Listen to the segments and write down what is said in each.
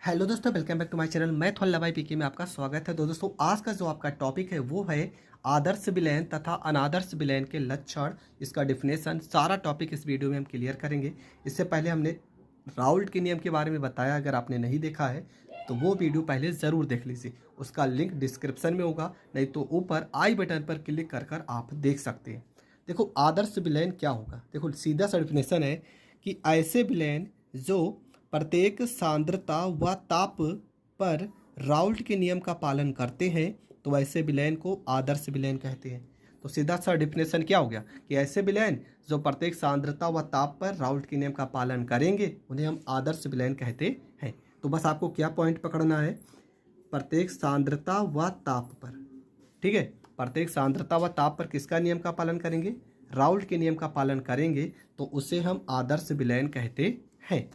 Hello दोस्तों, welcome back to my channel. मैं थोल्ला भाई पीके में आपका स्वागत है। दोस्तों आज का जो आपका टॉपिक है वो है आदर्श विलयन तथा अनादर्श विलयन के लक्षण, इसका डिफिनेशन, सारा टॉपिक इस वीडियो में हम क्लियर करेंगे। इससे पहले हमने राउल्ट के नियम के बारे में बताया, अगर आपने नहीं देखा है तो वो वीडियो पहले ज़रूर देख लीजिए। उसका लिंक डिस्क्रिप्शन में होगा, नहीं तो ऊपर आई बटन पर क्लिक कर कर आप देख सकते हैं। देखो आदर्श विलयन क्या होगा। देखो सीधा सा डिफिनेशन है कि ऐसे विलयन जो प्रत्येक सांद्रता व ताप पर राउल्ट के नियम का पालन करते हैं तो ऐसे विलयन को आदर्श विलयन कहते हैं। तो सीधा सा डिफिनेशन क्या हो गया कि ऐसे विलयन जो प्रत्येक सांद्रता व ताप पर राउल्ट के नियम का पालन करेंगे उन्हें हम आदर्श विलयन कहते हैं। तो बस आपको क्या पॉइंट पकड़ना है, प्रत्येक सांद्रता व ताप पर, ठीक है, प्रत्येक सांद्रता व ताप पर किसका नियम का पालन करेंगे, राउल्ट के नियम का पालन करेंगे, तो उसे हम आदर्श विलयन कहते हैं।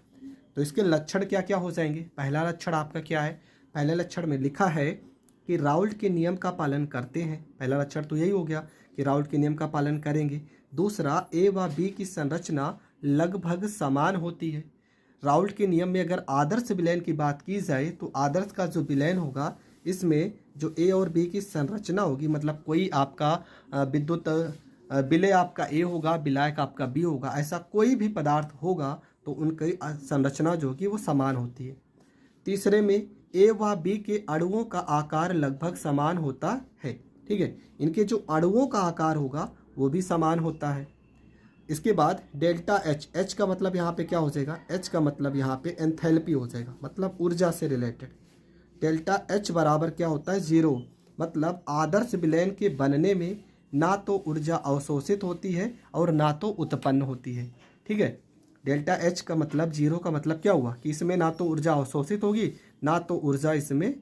तो इसके लक्षण क्या क्या हो जाएंगे। पहला लक्षण आपका क्या है, पहले लक्षण में लिखा है कि राउल्ट के नियम का पालन करते हैं। पहला लक्षण तो यही हो गया कि राउल्ट के नियम का पालन करेंगे। दूसरा, ए व बी की संरचना लगभग समान होती है। राउल्ट के नियम में अगर आदर्श विलयन की बात की जाए तो आदर्श का जो विलयन होगा इसमें जो ए और बी की संरचना होगी, मतलब कोई आपका विद्युत विलय आपका ए होगा, विलायक आपका बी होगा, ऐसा कोई भी पदार्थ होगा तो उनकी संरचना जो होगी वो समान होती है। तीसरे में ए व बी के अणुओं का आकार लगभग समान होता है, ठीक है, इनके जो अणुओं का आकार होगा वो भी समान होता है। इसके बाद डेल्टा एच, एच का मतलब यहाँ पे क्या हो जाएगा, एच का मतलब यहाँ पे एंथैल्पी हो जाएगा, मतलब ऊर्जा से रिलेटेड। डेल्टा एच बराबर क्या होता है, जीरो, मतलब आदर्श विलयन के बनने में ना तो ऊर्जा अवशोषित होती है और ना तो उत्पन्न होती है, ठीक है। डेल्टा एच का मतलब, जीरो का मतलब क्या हुआ कि इसमें ना तो ऊर्जा अवशोषित होगी, ना तो ऊर्जा इसमें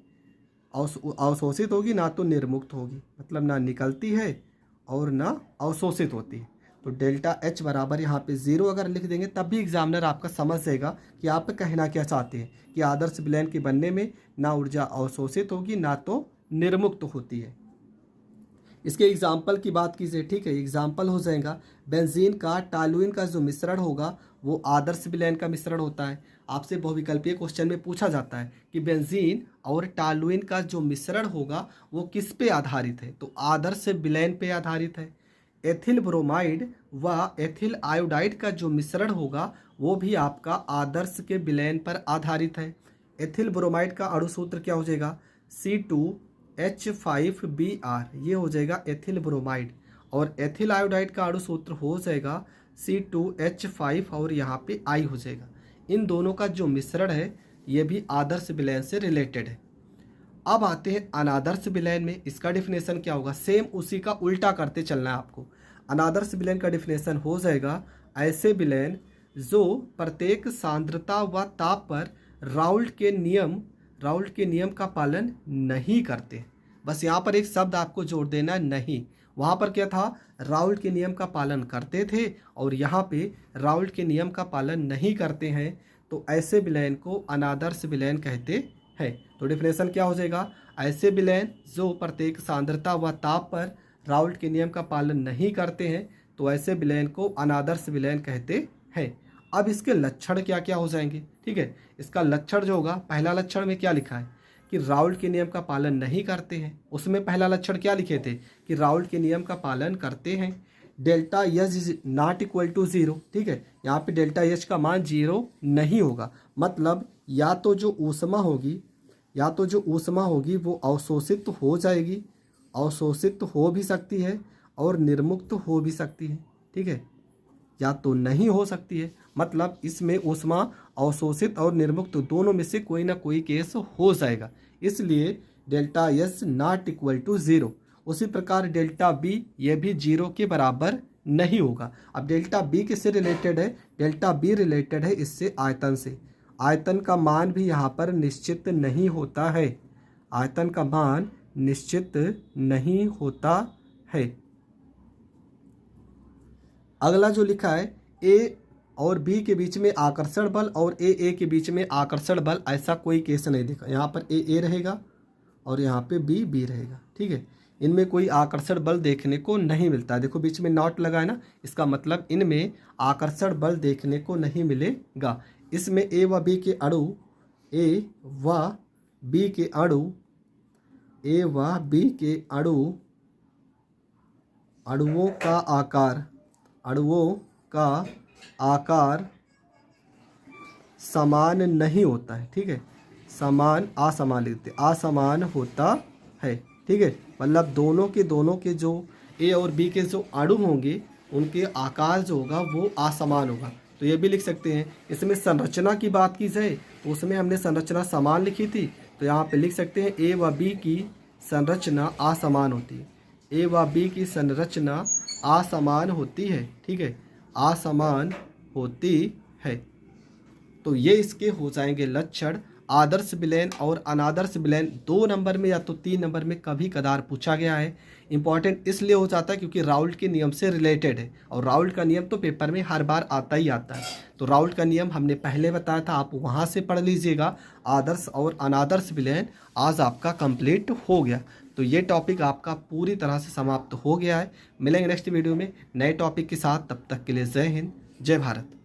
अवशोषित होगी, ना तो निर्मुक्त होगी, मतलब ना निकलती है और ना अवशोषित होती है। तो डेल्टा एच बराबर यहाँ पे जीरो अगर लिख देंगे तब भी एग्जामिनर आपका समझ जाएगा कि आप कहना क्या चाहते हैं कि आदर्श विलयन के बनने में ना ऊर्जा अवशोषित होगी ना तो निर्मुक्त होती है। इसके एग्जाम्पल की बात कीजिए, ठीक है, एग्जाम्पल हो जाएगा बेंजीन का टॉलुइन का जो मिश्रण होगा वो आदर्श विलयन का मिश्रण होता है। आपसे बहुविकल्पीय क्वेश्चन में पूछा जाता है कि बेंजीन और टॉलुइन का जो मिश्रण होगा वो किस पे आधारित है, तो आदर्श विलयन पे आधारित है। एथिल ब्रोमाइड व एथिल आयोडाइड का जो मिश्रण होगा वो भी आपका आदर्श के विलयन पर आधारित है। एथिल ब्रोमाइड का अणुसूत्र क्या हो जाएगा, C2H5Br, ये हो जाएगा एथिल ब्रोमाइड, और एथिल आयोडाइड का अणुसूत्र हो जाएगा C2H5 और यहाँ पे I हो जाएगा। इन दोनों का जो मिश्रण है ये भी आदर्श विलयन से रिलेटेड है। अब आते हैं अनादर्श विलयन में, इसका डिफिनेशन क्या होगा, सेम उसी का उल्टा करते चलना है आपको। अनादर्श विलयन का डिफिनेशन हो जाएगा ऐसे विलयन जो प्रत्येक सांद्रता व ताप पर राउल्ट के नियम का पालन नहीं करते। बस यहाँ पर एक शब्द आपको जोड़ देना है, नहीं। वहाँ पर क्या था, राउल्ट के नियम का पालन करते थे और यहाँ पे राउल्ट के नियम का पालन नहीं करते हैं, तो ऐसे विलयन को अनादर्श विलयन कहते हैं। तो डिफिनेशन क्या हो जाएगा, ऐसे विलयन जो प्रत्येक सांद्रता व ताप पर राउल्ट के नियम का पालन नहीं करते हैं तो ऐसे विलयन को अनादर्श विलयन कहते हैं। अब इसके लक्षण क्या क्या हो जाएंगे, ठीक है। इसका लक्षण जो होगा, पहला लक्षण में क्या लिखा है कि राउल्ट के नियम का पालन नहीं करते हैं, उसमें पहला लक्षण क्या लिखे थे कि राउल्ट के नियम का पालन करते हैं। Delta H is not equal to zero, ठीक है, यहाँ पे डेल्टा एच का मान जीरो नहीं होगा, मतलब या तो जो ऊष्मा होगी वो अवशोषित हो जाएगी, अवशोषित हो भी सकती है और निर्मुक्त हो भी सकती है, ठीक है, या तो नहीं हो सकती है, मतलब इसमें ऊष्मा अवशोषित और निर्मुक्त दोनों में से कोई ना कोई केस हो जाएगा, इसलिए delta S not equal to zero. उसी प्रकार डेल्टा बी ये भी जीरो के बराबर नहीं होगा। अब डेल्टा बी किससे रिलेटेड है, डेल्टा बी रिलेटेड है इससे आयतन से। आयतन का मान भी यहाँ पर निश्चित नहीं होता है, आयतन का मान निश्चित नहीं होता है। अगला जो लिखा है ए और बी के बीच में आकर्षण बल और ए के बीच में आकर्षण बल, ऐसा कोई केस नहीं देखा। यहाँ पर ए रहेगा और यहाँ पे बी रहेगा, ठीक है, इनमें कोई आकर्षण बल देखने को नहीं मिलता है। देखो बीच में नॉट लगा है ना, इसका मतलब इनमें आकर्षण बल देखने को नहीं मिलेगा। इसमें ए व बी के अणु ए व बी के अणु, ए व बी के अणुओं का आकार, अणुओं का आकार समान नहीं होता है। ठीक है, समान असमान लिखते, असमान होता है। ठीक है, मतलब दोनों के जो ए और बी के जो अणु होंगे उनके आकार जो होगा वो असमान होगा। तो ये भी लिख सकते हैं। इसमें संरचना की बात की जाए तो उसमें हमने संरचना समान लिखी थी, तो यहाँ पे लिख सकते हैं ए व बी की संरचना असमान होती है। ए व बी की संरचना असमान होती है। ठीक है, असमान होती है। तो ये इसके हो जाएंगे लक्षण। आदर्श विलयन और अनादर्श विलयन 2 नंबर में या तो 3 नंबर में कभी कदार पूछा गया है। इंपॉर्टेंट इसलिए हो जाता है क्योंकि राउल्ट के नियम से रिलेटेड है, और राउल्ट का नियम तो पेपर में हर बार आता ही आता है। तो राउल्ट का नियम हमने पहले बताया था, आप वहाँ से पढ़ लीजिएगा। आदर्श और अनादर्श विलयन आज आपका कंप्लीट हो गया। तो ये टॉपिक आपका पूरी तरह से समाप्त हो गया है। मिलेंगे नेक्स्ट वीडियो में नए टॉपिक के साथ, तब तक के लिए जय हिंद, जय भारत।